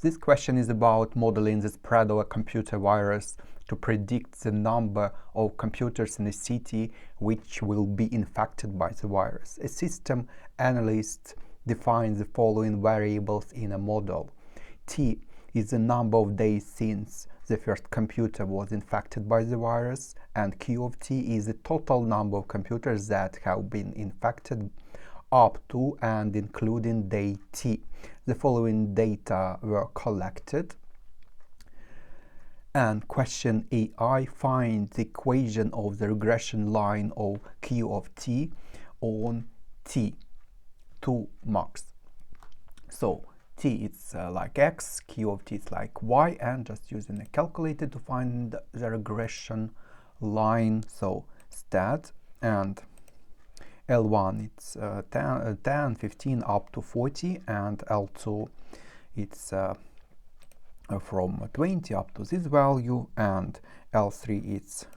This question is about modeling the spread of a computer virus to predict the number of computers in a city which will be infected by the virus. A system analyst defines the following variables in a model. T is the number of days since the first computer was infected by the virus, and Q of T is the total number of computers that have been infected up to and including day T. The following data were collected. And question AI, find the equation of the regression line of Q of T on T, 2 marks. So T it's like X, Q of T is like Y, and just using a calculator to find the regression line. So stat, and L1 it's 10, 15 up to 40, and L2 it's from 20 up to this value, and L3 it's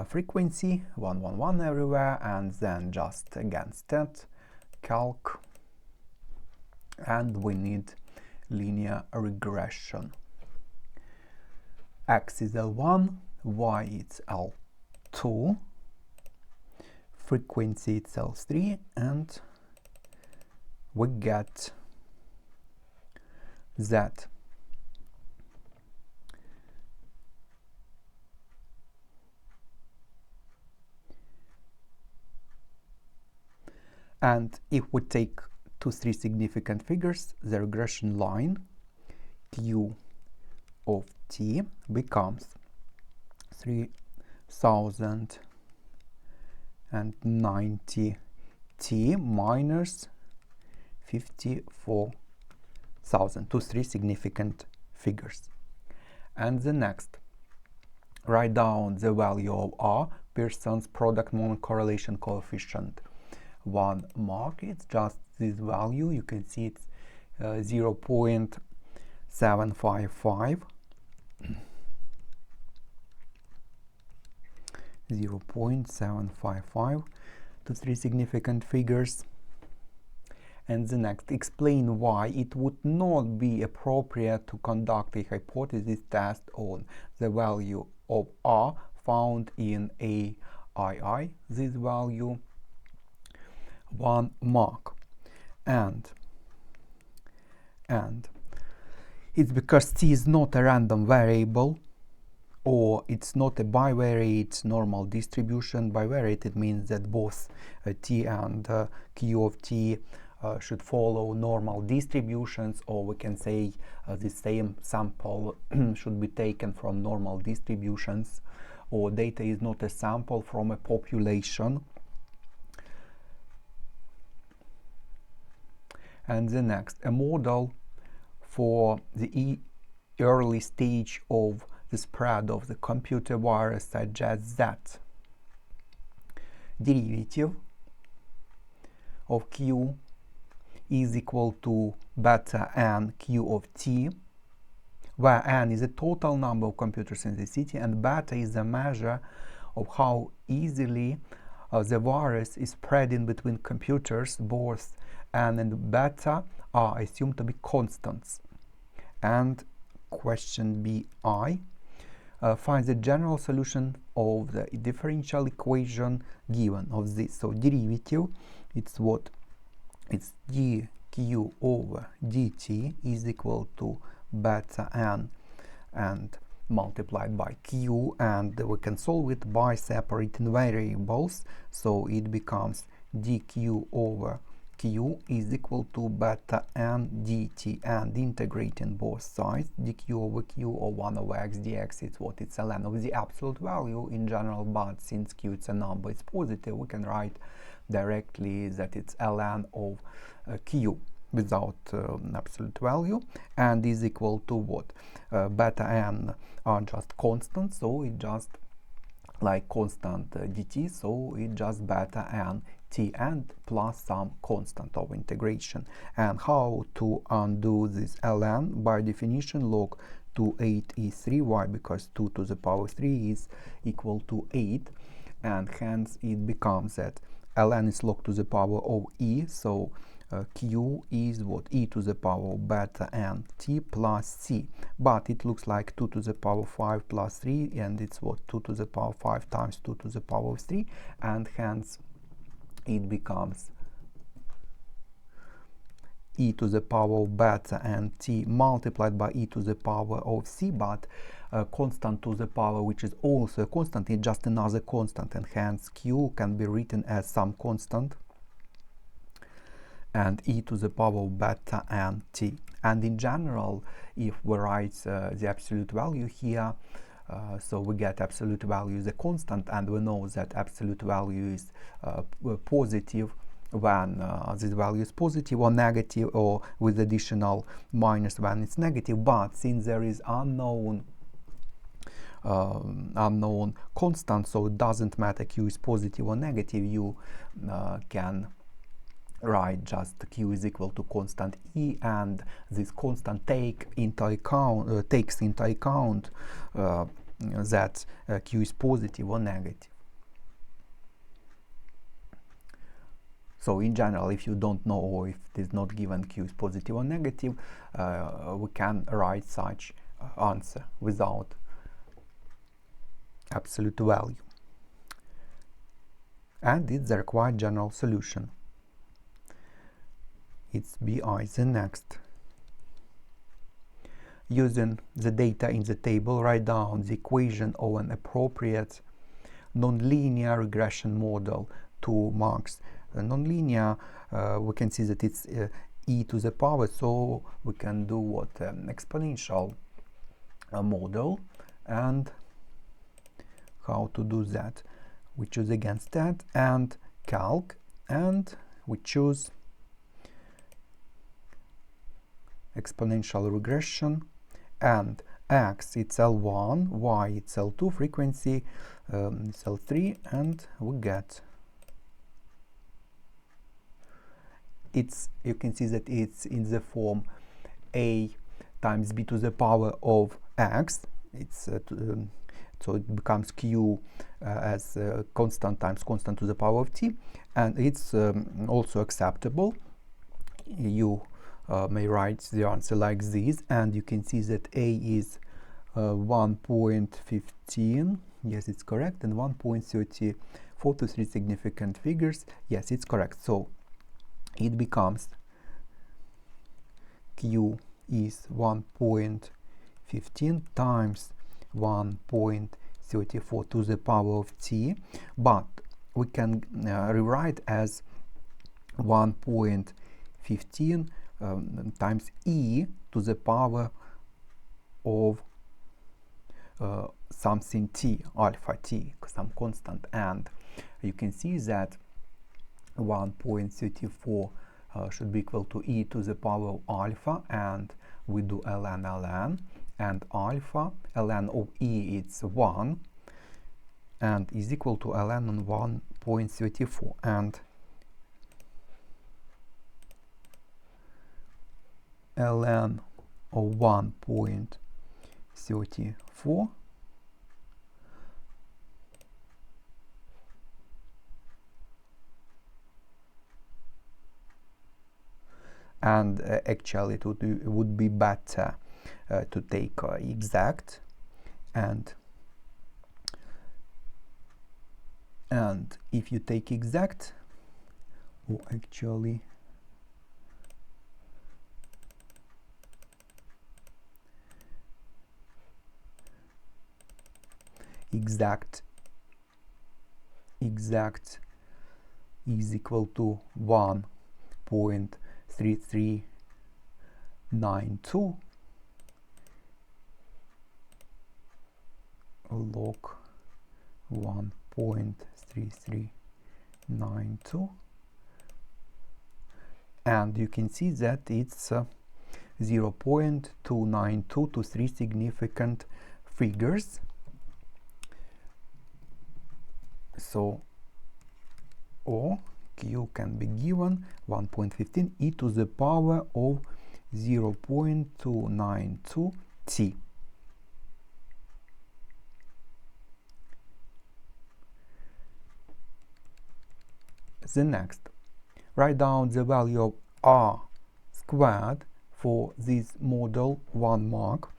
frequency 111 everywhere, and then just again stat, calc, and we need linear regression. X is L1, Y is L2, frequency is L3, and we get Z. And if we take 3 significant figures, the regression line Q of T becomes 3090 T minus 54,000, 3 significant figures. And the next, write down the value of R, Pearson's product moment correlation coefficient. 1 mark, it's just this value. You can see it's 0.755, 0.755 to 3 significant figures. And the next, explain why it would not be appropriate to conduct a hypothesis test on the value of R found in AII. This value 1 mark, and it's because T is not a random variable, or it's not a bivariate normal distribution. Bivariate, it means that both T and Q of T should follow normal distributions, or we can say the same sample should be taken from normal distributions, or data is not a sample from a population. And the next, a model for the early stage of the spread of the computer virus suggests that derivative of Q is equal to beta n Q of T, where n is the total number of computers in the city, and beta is a measure of how easily the virus is spreading between computers. Both n and beta are assumed to be constants. And question BI, find the general solution of the differential equation given of this. So derivative, it's what? It's dq over dt is equal to beta n and multiplied by q, and we can solve it by separating variables. So it becomes dq over q is equal to beta n dt, and integrating both sides, dq over q, or 1 over x dx, it's what? It's ln of the absolute value in general, but since q it's a number, it's positive, we can write directly that it's ln of q without absolute value, and is equal to what? Beta n are just constant, so it just like constant dt, so it just beta n t, and plus some constant of integration. And how to undo this ln? By definition, log to 8 is 3. Why? Because 2 to the power 3 is equal to 8, and hence it becomes that ln is log to the power of e, so q is what? E to the power of beta n t plus c, but it looks like 2 to the power 5 plus 3, and it's what? 2 to the power 5 times 2 to the power of 3, and hence it becomes e to the power of beta n t multiplied by e to the power of c, but constant to the power, which is also a constant, is just another constant, and hence q can be written as some constant, and e to the power of beta n t. And in general, if we write the absolute value here, so we get absolute value is a constant, and we know that absolute value is positive when this value is positive, or negative, or with additional minus when it's negative. But since there is unknown constant, so it doesn't matter q is positive or negative, you can write just q is equal to constant e, and this constant takes into account that q is positive or negative. So in general, if you don't know, or if it is not given q is positive or negative, we can write such answer without absolute value. And it's the required general solution. It's BI. The next. Using the data in the table, write down the equation of an appropriate nonlinear regression model. 2 marks. Nonlinear, we can see that it's e to the power, so we can do what? Exponential model. And how to do that? We choose against that and calc, and we choose exponential regression, and x it's L1, y it's L2, frequency it's L3, and we get you can see that it's in the form a times b to the power of x. It's so it becomes q as constant times constant to the power of t, and it's also acceptable. You may write the answer like this, and you can see that a is 1.15, yes, it's correct, and 1.34 to 3 significant figures, yes, it's correct. So it becomes q is 1.15 times 1.34 to the power of t, but we can rewrite as 1.15 times e to the power of something t, alpha t, some constant, and you can see that 1.34 should be equal to e to the power of alpha, and we do ln, and alpha ln of e it's 1, and is equal to ln on 1.34, and ln of 1.34 and actually it would be better to take exact, and if you take exact, or actually exact is equal to 1.3392 log 1.3392, and you can see that it's 0.292 to 3 significant figures. So or q can be given 1.15 e to the power of 0.292 t. The next, write down the value of r squared for this model 1 mark.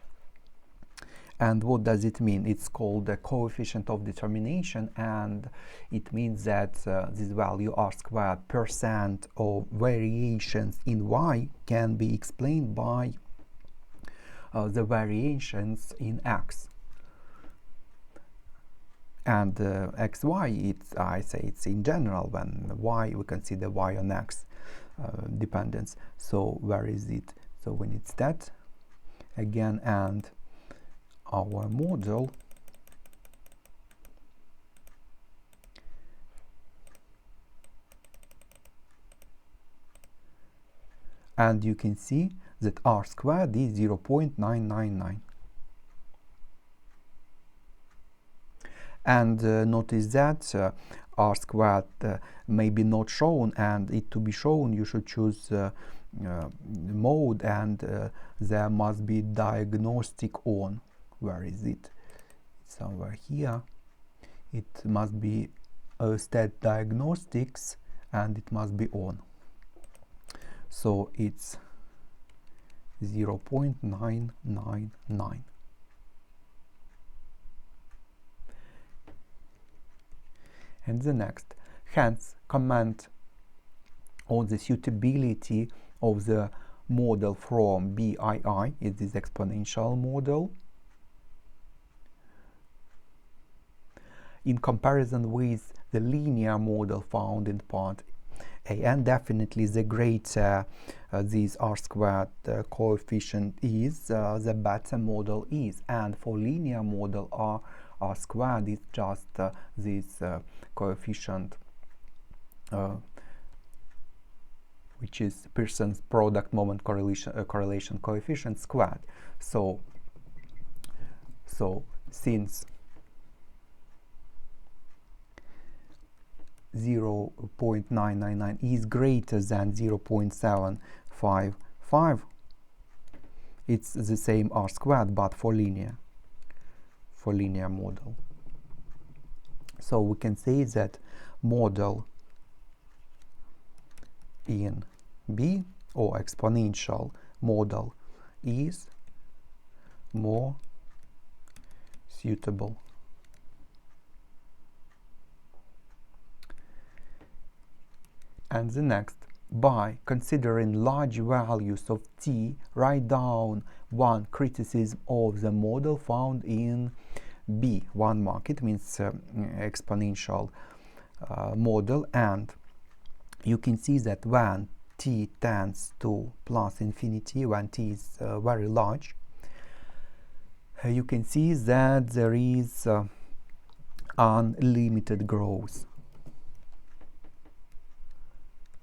And what does it mean? It's called the coefficient of determination, and it means that this value r squared percent of variations in y can be explained by the variations in x. And xy, I say it's in general. When y, we consider y on x dependence. So where is it? So when it's that again, and our model and you can see that r squared is 0.999. And notice that r squared may be not shown, and it to be shown you should choose mode, and there must be diagnostic on. Where is it? It's somewhere here. It must be stat diagnostics, and it must be on. So it's 0.999. And the next, hence comment on the suitability of the model from BII, it is exponential model, in comparison with the linear model found in part A. And definitely the greater this r squared coefficient is, the better model is. And for linear model, r squared is just this coefficient, which is Pearson's product moment correlation coefficient squared. So since 0.999 is greater than 0.755, it's the same r squared, but for linear model. So we can say that model in B, or exponential model, is more suitable. And the next, by considering large values of t, write down one criticism of the model found in B, 1 mark. It means exponential model, and you can see that when t tends to plus infinity, when t is very large, you can see that there is unlimited growth.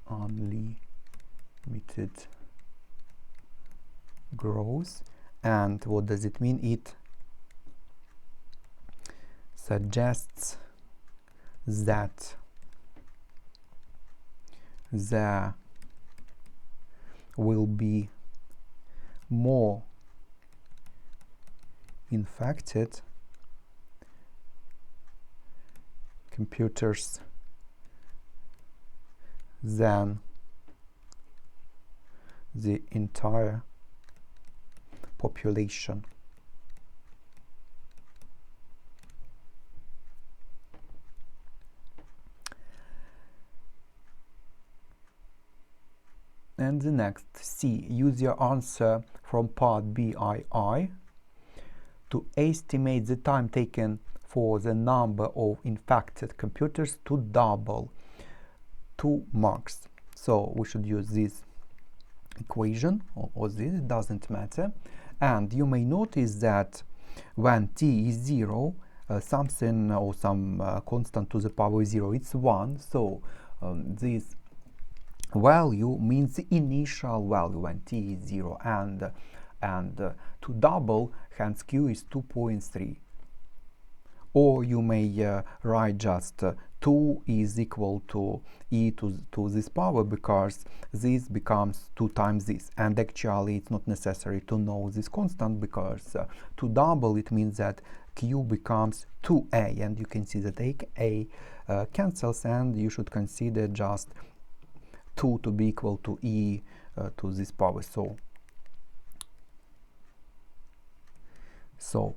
Unlimited growth. And what does it mean? It suggests that there will be more infected computers than the entire population. And the next, C, use your answer from part BII to estimate the time taken for the number of infected computers to double, 2 marks. So we should use this equation, or this, it doesn't matter. And you may notice that when t is 0, something or some constant to the power 0, it's 1. So this value means the initial value when t is 0, and to double, hence q is 2.3. Or you may write just 2 is equal to e to this power, because this becomes 2 times this. And actually it's not necessary to know this constant, because to double it means that q becomes 2a, and you can see that a cancels, and you should consider just 2 to be equal to e to this power. So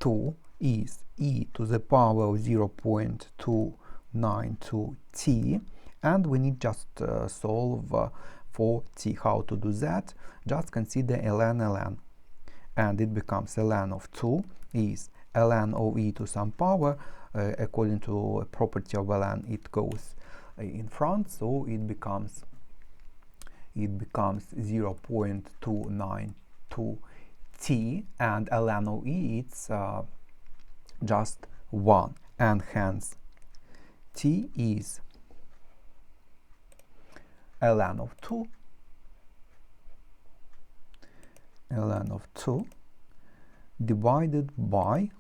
2 is e to the power of 0.292 t, and we need just solve for t. How to do that? Just consider ln, and it becomes ln of 2 is ln of e to some power. According to a property of ln, it goes in front, so it becomes 0.292 t, and ln of e it's just 1, and hence t is ln of 2 divided by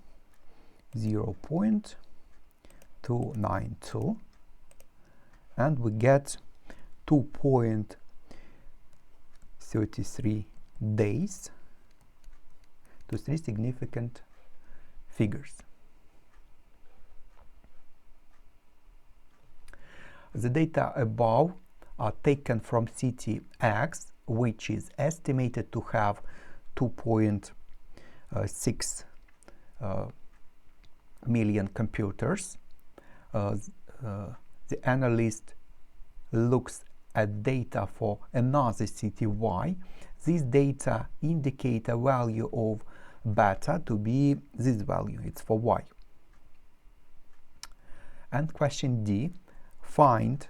0.292, and we get 2.33 days to 3 significant figures. The data above are taken from city X, which is estimated to have 2.6 million computers. The analyst looks at data for another city Y. These data indicate a value of beta to be this value, it's for Y. And question D, find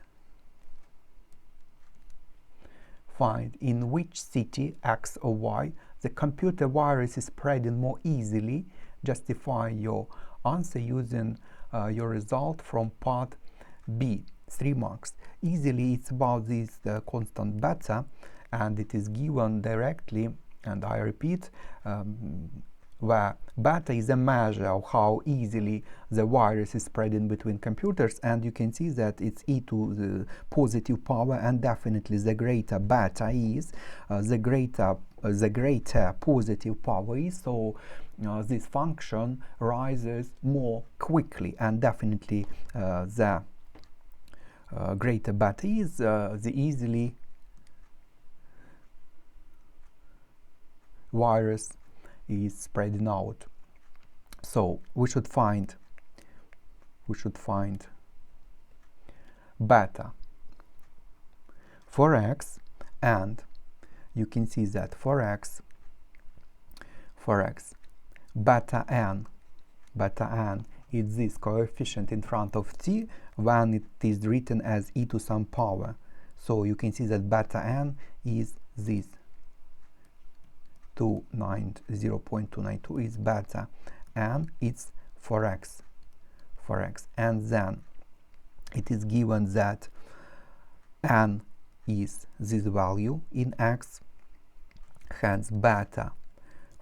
in which city X or Y the computer virus is spreading more easily. Justify your answer using your result from part B, 3 marks. Easily, it's about this constant beta, and it is given directly, and I repeat, where beta is a measure of how easily the virus is spreading between computers, and you can see that it's e to the positive power, and definitely the greater beta is, the greater positive power is, so this function rises more quickly, and definitely the greater beta is, the easily virus is spreading out. So we should find beta for X, and you can see that for X beta n is this coefficient in front of t when it is written as e to some power. So you can see that beta n is this 0.292 is beta, and it's for X, and then it is given that n is this value in X, hence beta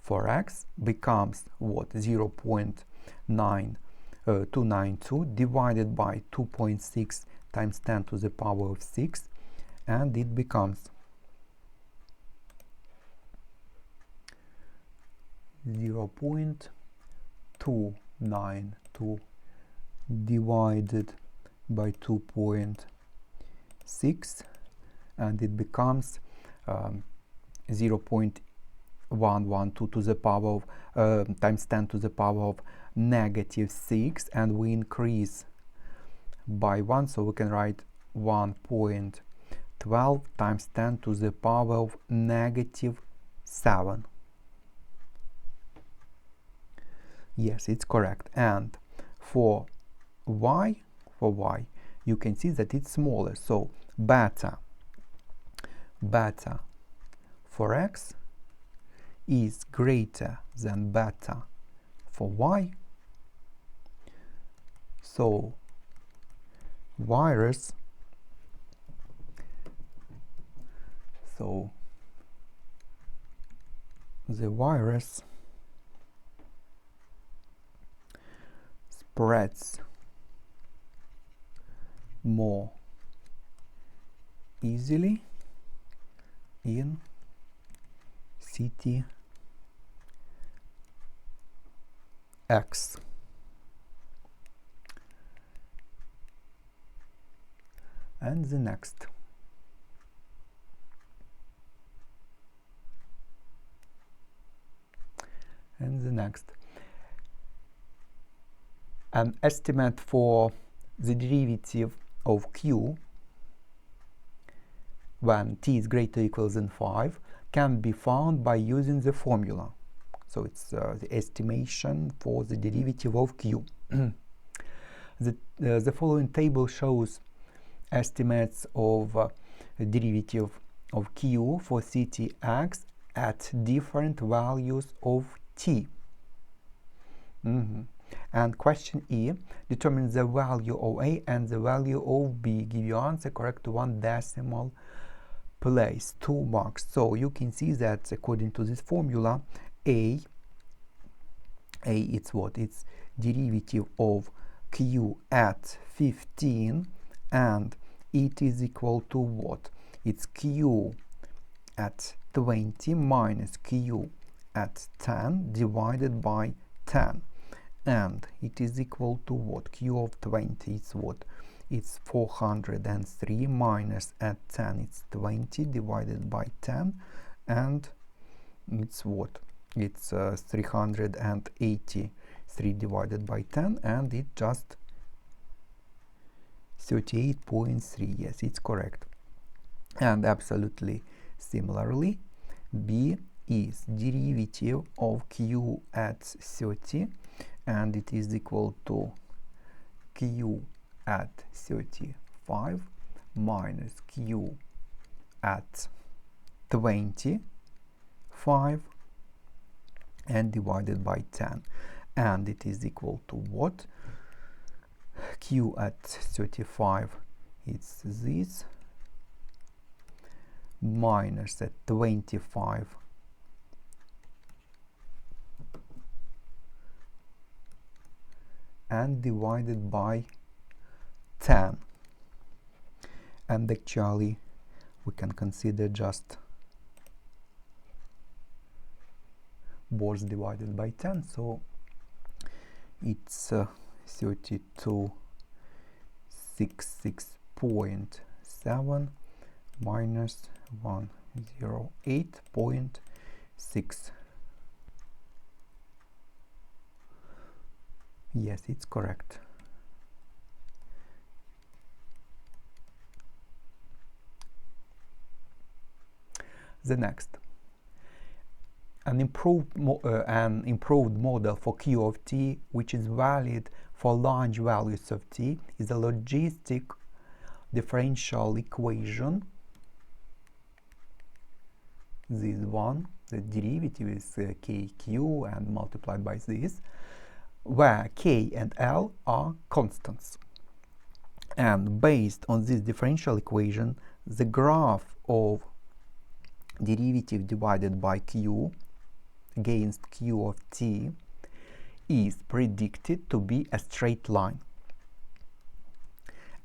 for X becomes what? 0.292 divided by 2.6 times 10 to the power of 6, and it becomes 0.292 divided by 2.6, and it becomes 0.112 to the power of times 10 to the power of -6, and we increase by 1, so we can write 1.12 times 10 to the power of -7. Yes, it's correct. And for Y, you can see that it's smaller. So beta for X is greater than beta for Y. So virus, the virus spreads more easily in city X. and the next. And the next. An estimate for the derivative of q when t is greater or equal than 5 can be found by using the formula. So it's the estimation for the derivative of q. The following table shows estimates of derivative of q for ctx at different values of t. And question E, determine the value of A and the value of B. Give your answer correct to one decimal place, 2 marks. So you can see that according to this formula, A it's what? It's derivative of Q at 15, and it is equal to what? It's Q at 20 minus Q at 10 divided by 10. And it is equal to what? Q of 20 is what? It's 403 minus at 10 it's 20 divided by 10, and it's what? It's 383 divided by 10, and it just 38.3. Yes, it's correct. And absolutely similarly, B is derivative of Q at 30, and it is equal to Q at 35 minus Q at 25 and divided by 10, and it is equal to what? Q at 35, it's this, minus at 25 and divided by 10. And actually we can consider just both divided by 10, so it's 3266.7 minus 108.6. Yes, it's correct. The next, an improved model for Q of t, which is valid for large values of t, is a logistic differential equation. This one, the derivative is kq and multiplied by this, where k and l are constants. And based on this differential equation, the graph of derivative divided by q against q of t is predicted to be a straight line.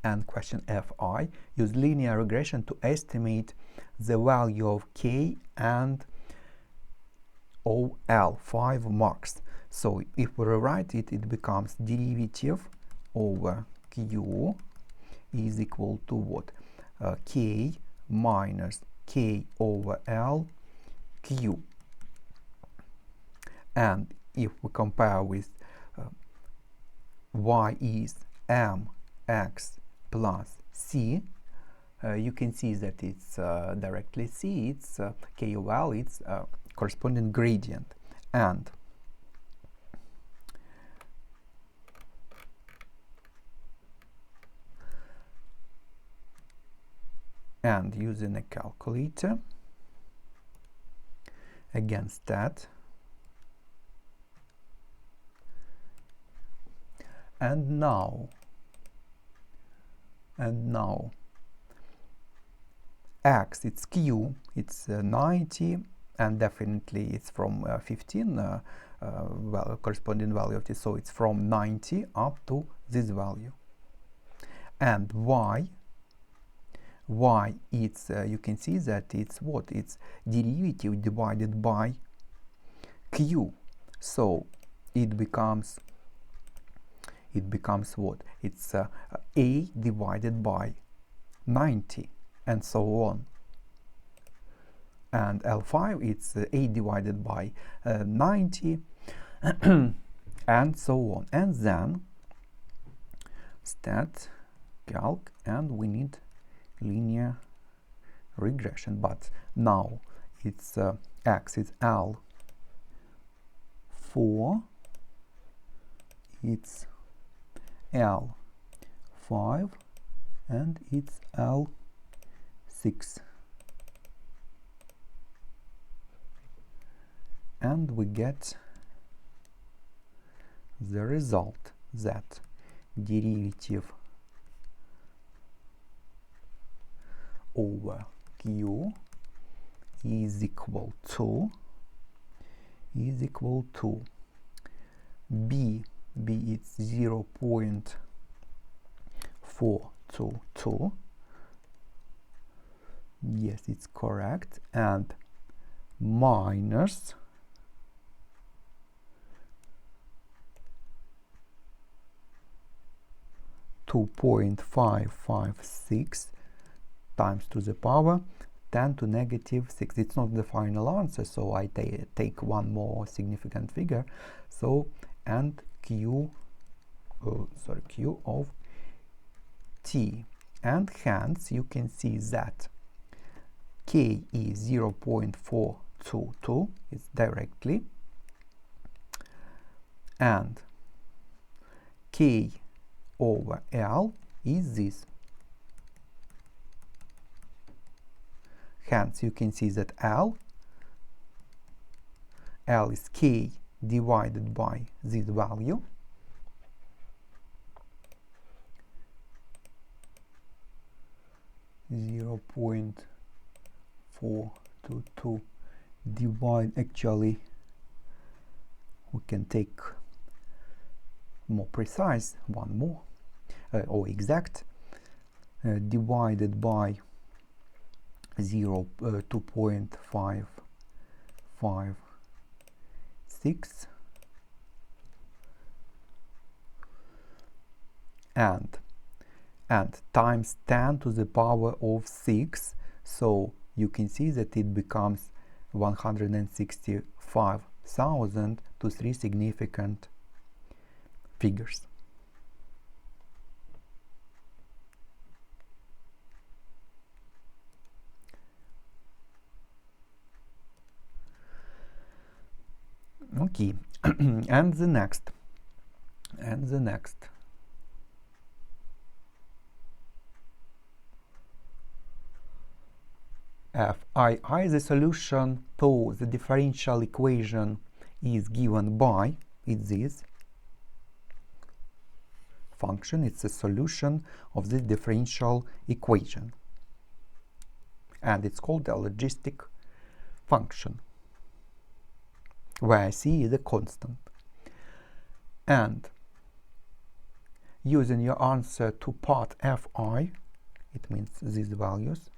And question Fi, use linear regression to estimate the value of k and OL, 5 marks. So if we rewrite it, it becomes derivative over q is equal to what? K minus k over L q. And if we compare with y is mx plus c, you can see that it's directly c, it's k over L, it's corresponding gradient. And using a calculator against that, and now x, it's q, it's 90, and definitely it's from 15 well, corresponding value of t, so it's from 90 up to this value. And y it's you can see that it's what? It's derivative divided by q, so it becomes what? It's a divided by 90, and so on. And L5, it's 8 divided by 90, and so on. And then stat calc, and we need linear regression. But now it's x is L4, it's L5, and it's L6. And we get the result that derivative over q is equal to b it's 0.422. Yes, it's correct, and minus 2.556 times to the power 10 to negative 6. It's not the final answer, so I take one more significant figure. So, and q of t, and hence you can see that k is 0.422, it's directly, and k over L is this. Hence you can see that L is k divided by this value, (0.422) divide, actually we can take more precise, one more, or exact, divided by 2.556, and times 10 to the power of 6, so you can see that it becomes 165,000 to 3 significant figures. Okay, and the next Fi, the solution to the differential equation is given by, it's this function, it's a solution of the differential equation, and it's called a logistic function, where c is a constant. And using your answer to part Fi, it means these values,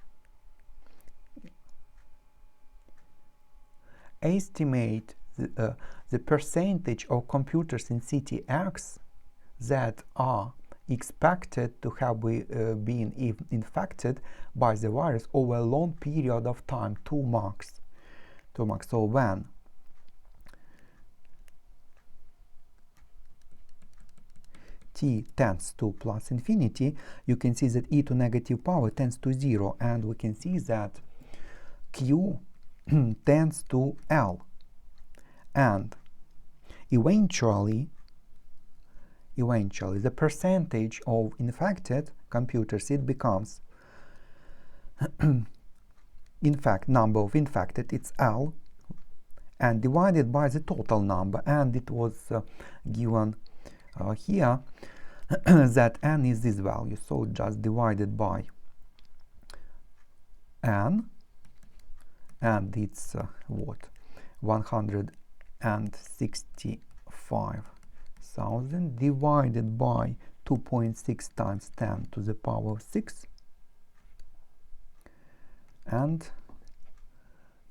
estimate the percentage of computers in city X that are expected to have been infected by the virus over a long period of time, 2 marks. So when t tends to plus infinity, you can see that e to negative power tends to 0, and we can see that q tends to L, and eventually the percentage of infected computers, it becomes number of infected, it's L, and divided by the total number, and it was given here that n is this value, so just divided by n, and it's what, 165,000 divided by 2.6 times 10 to the power of 6, and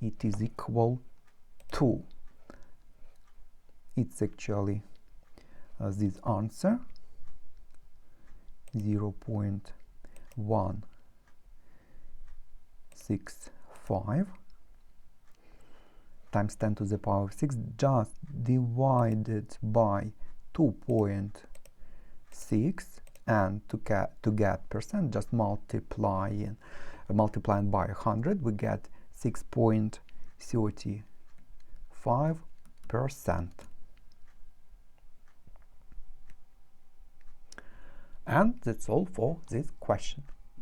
it is equal to, it's actually this answer, 0.1 0.65 times 10 to the power of 6 just divided by 2.6, and to get percent, just multiplying by 100, we get 6.35%. And that's all for this question.